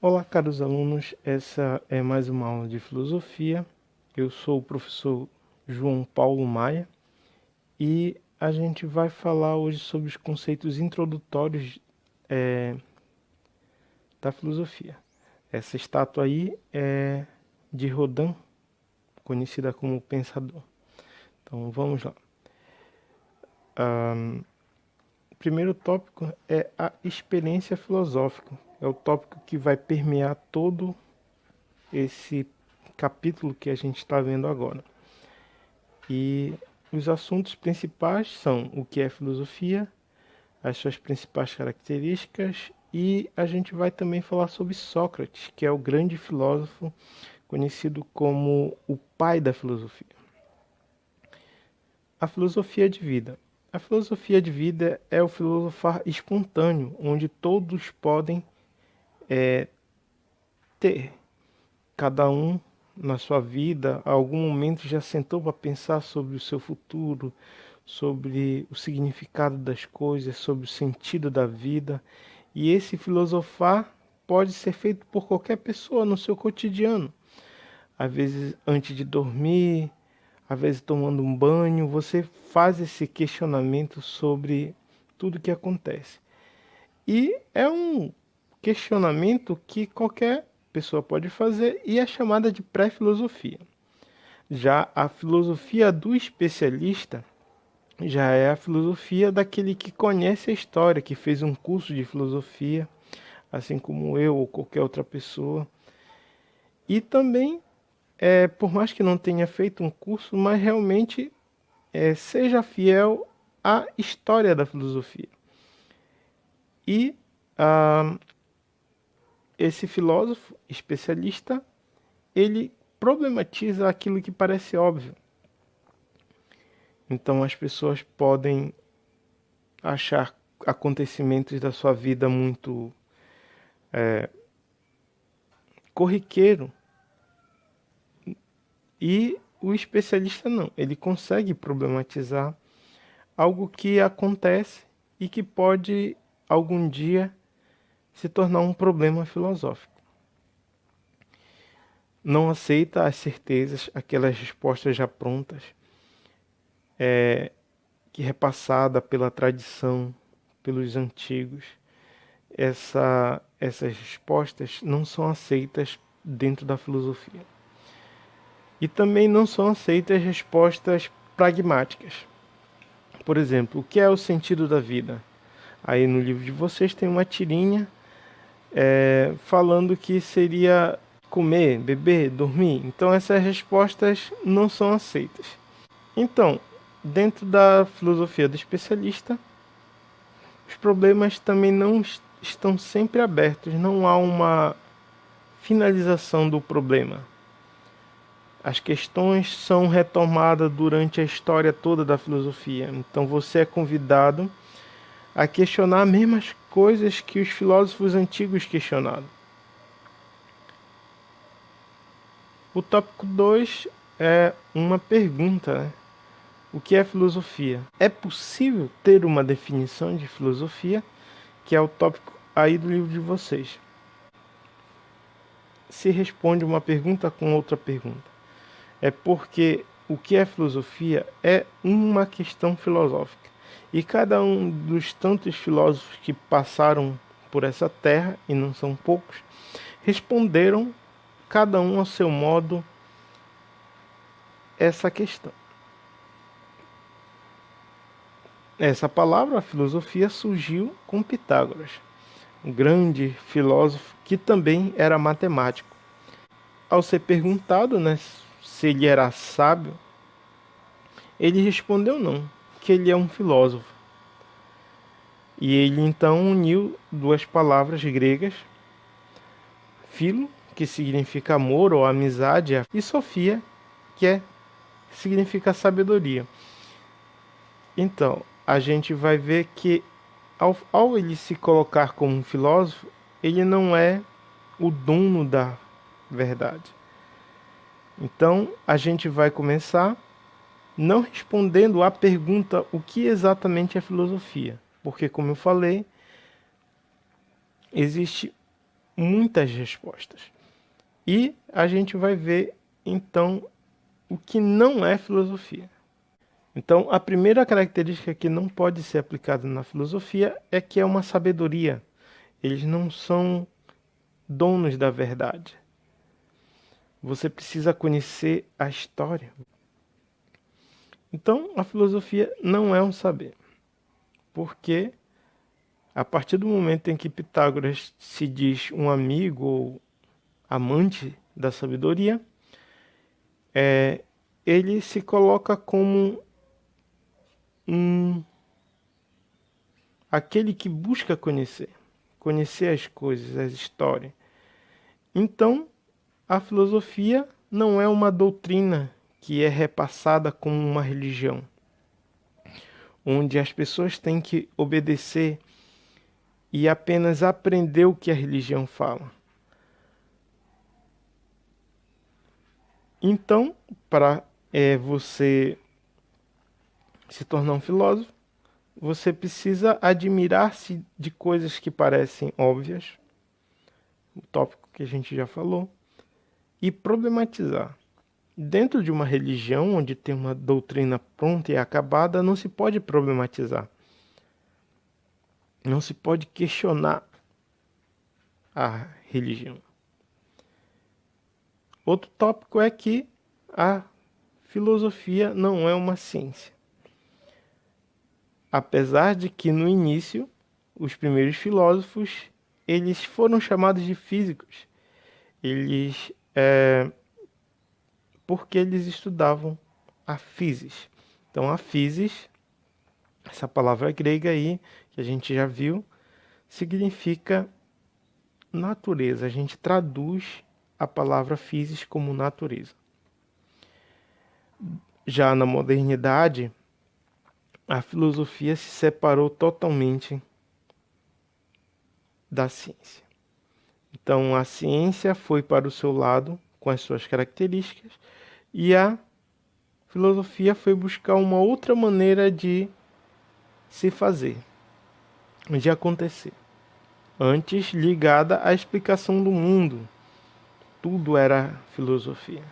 Olá, caros alunos, essa é mais uma aula de filosofia. Eu sou o professor João Paulo Maia e a gente vai falar hoje sobre os conceitos introdutórios da filosofia. Essa estátua aí é de Rodin, conhecida como Pensador. Então vamos lá. O primeiro tópico é a experiência filosófica. É o tópico que vai permear todo esse capítulo que a gente está vendo agora. E os assuntos principais são o que é filosofia, as suas principais características, e a gente vai também falar sobre Sócrates, que é o grande filósofo conhecido como o pai da filosofia. A filosofia de vida. A filosofia de vida é o filosofar espontâneo, onde todos podem ter. Cada um na sua vida, a algum momento já sentou para pensar sobre o seu futuro, sobre o significado das coisas, sobre o sentido da vida. E esse filosofar pode ser feito por qualquer pessoa no seu cotidiano. Às vezes antes de dormir, às vezes tomando um banho, você faz esse questionamento sobre tudo que acontece. E é um questionamento que qualquer pessoa pode fazer e é chamada de pré-filosofia. Já a filosofia do especialista já é a filosofia daquele que conhece a história, que fez um curso de filosofia, assim como eu ou qualquer outra pessoa. E também, por mais que não tenha feito um curso, mas realmente seja fiel à história da filosofia. E ah, esse filósofo especialista, ele problematiza aquilo que parece óbvio. Então as pessoas podem achar acontecimentos da sua vida muito corriqueiro e o especialista não. Ele consegue problematizar algo que acontece e que pode algum dia se tornar um problema filosófico. Não aceita as certezas, aquelas respostas já prontas, que é repassada pela tradição, pelos antigos. Essas respostas não são aceitas dentro da filosofia. E também não são aceitas respostas pragmáticas. Por exemplo, o que é o sentido da vida? Aí no livro de vocês tem uma tirinha falando que seria comer, beber, dormir. Então essas respostas não são aceitas. Então, dentro da filosofia do especialista, os problemas também não estão sempre abertos, não há uma finalização do problema. As questões são retomadas durante a história toda da filosofia. Então você é convidado a questionar as mesmas coisas que os filósofos antigos questionaram. O tópico 2 é uma pergunta, né? O que é filosofia? É possível ter uma definição de filosofia, que é o tópico aí do livro de vocês. Se responde uma pergunta com outra pergunta. É porque o que é filosofia é uma questão filosófica. E cada um dos tantos filósofos que passaram por essa terra, e não são poucos, responderam, cada um ao seu modo, essa questão. Essa palavra, a filosofia, surgiu com Pitágoras, um grande filósofo que também era matemático. Ao ser perguntado, né, se ele era sábio, ele respondeu não, que ele é um filósofo. E ele então uniu duas palavras gregas, philo, que significa amor ou amizade, e sophia, significa sabedoria. Então, a gente vai ver que ao ele se colocar como um filósofo, ele não é o dono da verdade. Então, a gente vai começar não respondendo à pergunta o que exatamente é filosofia, porque como eu falei, existe muitas respostas. E a gente vai ver, então, o que não é filosofia. Então, a primeira característica que não pode ser aplicada na filosofia é que é uma sabedoria. Eles não são donos da verdade. Você precisa conhecer a história. Então, a filosofia não é um saber. Porque, a partir do momento em que Pitágoras se diz um amigo ou amante da sabedoria, ele se coloca como aquele que busca conhecer as coisas, as histórias. Então, a filosofia não é uma doutrina que é repassada como uma religião, onde as pessoas têm que obedecer e apenas aprender o que a religião fala. Então, para você se tornar um filósofo, você precisa admirar-se de coisas que parecem óbvias, o tópico que a gente já falou, e problematizar. Dentro de uma religião onde tem uma doutrina pronta e acabada, não se pode problematizar. Não se pode questionar a religião. Outro tópico é que a filosofia não é uma ciência. Apesar de que no início, os primeiros filósofos, eles foram chamados de físicos. Porque eles estudavam a physis. Então a physis, essa palavra grega aí, que a gente já viu, significa natureza. A gente traduz a palavra physis como natureza. Já na modernidade, a filosofia se separou totalmente da ciência. Então a ciência foi para o seu lado com as suas características e a filosofia foi buscar uma outra maneira de se fazer, de acontecer. Antes ligada à explicação do mundo, tudo era filosofia.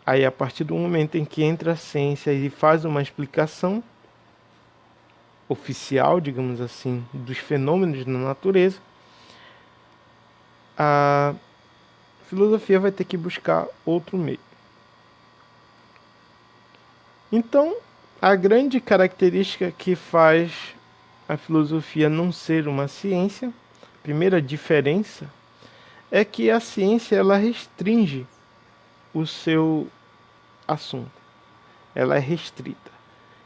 Aí a partir do momento em que entra a ciência e faz uma explicação oficial, digamos assim, dos fenômenos da natureza, a filosofia vai ter que buscar outro meio. Então, a grande característica que faz a filosofia não ser uma ciência, a primeira diferença, é que a ciência ela restringe o seu assunto. Ela é restrita.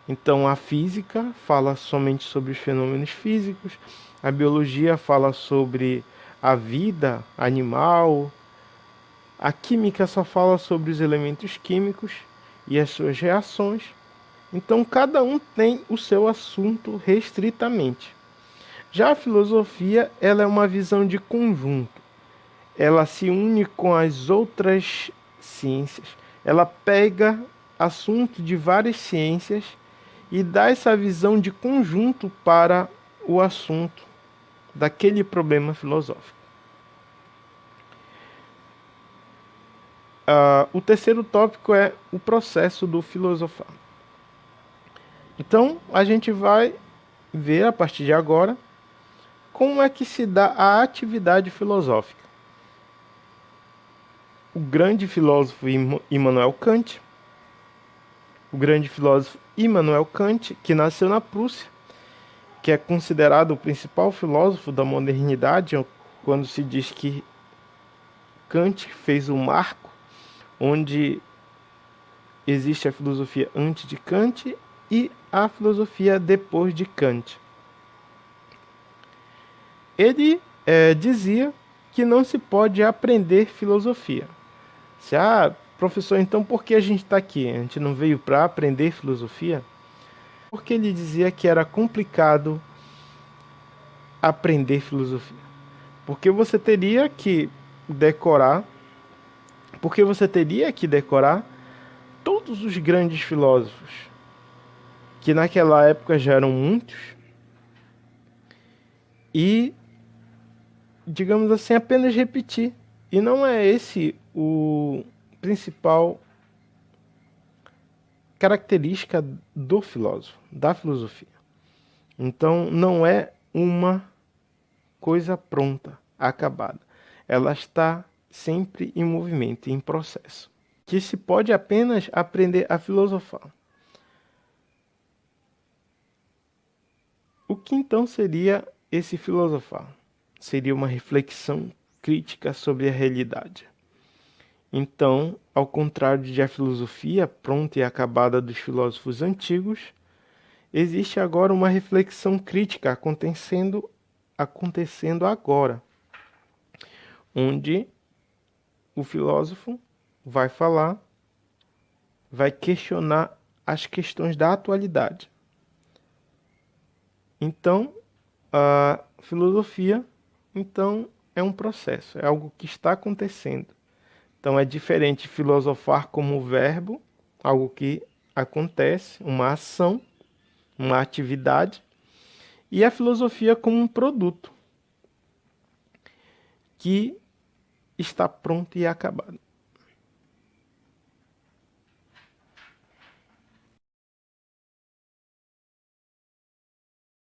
Então, a física fala somente sobre os fenômenos físicos, a biologia fala sobre a vida animal, a química só fala sobre os elementos químicos e as suas reações. Então, cada um tem o seu assunto restritamente. Já a filosofia, ela é uma visão de conjunto. Ela se une com as outras ciências. Ela pega assunto de várias ciências e dá essa visão de conjunto para o assunto daquele problema filosófico. O terceiro tópico é o processo do filosofar. Então, a gente vai ver a partir de agora como é que se dá a atividade filosófica. O grande filósofo Immanuel Kant, que nasceu na Prússia, que é considerado o principal filósofo da modernidade, quando se diz que Kant fez um marco onde existe a filosofia antes de Kant e a filosofia depois de Kant. Ele dizia que não se pode aprender filosofia. Professor, então por que a gente está aqui? A gente não veio para aprender filosofia? Porque ele dizia que era complicado aprender filosofia. Porque você teria que decorar todos os grandes filósofos, que naquela época já eram muitos, e digamos assim, apenas repetir. E não é esse o principal característica do filósofo, da filosofia. Então, não é uma coisa pronta, acabada. Ela está sempre em movimento, em processo. Que se pode apenas aprender a filosofar. O que então seria esse filosofar? Seria uma reflexão crítica sobre a realidade. Então, ao contrário de a filosofia pronta e acabada dos filósofos antigos, existe agora uma reflexão crítica acontecendo agora, onde o filósofo vai falar, vai questionar as questões da atualidade. Então, a filosofia, então, é um processo, é algo que está acontecendo. Então, é diferente filosofar como verbo, algo que acontece, uma ação, uma atividade, e a filosofia como um produto que está pronto e acabado.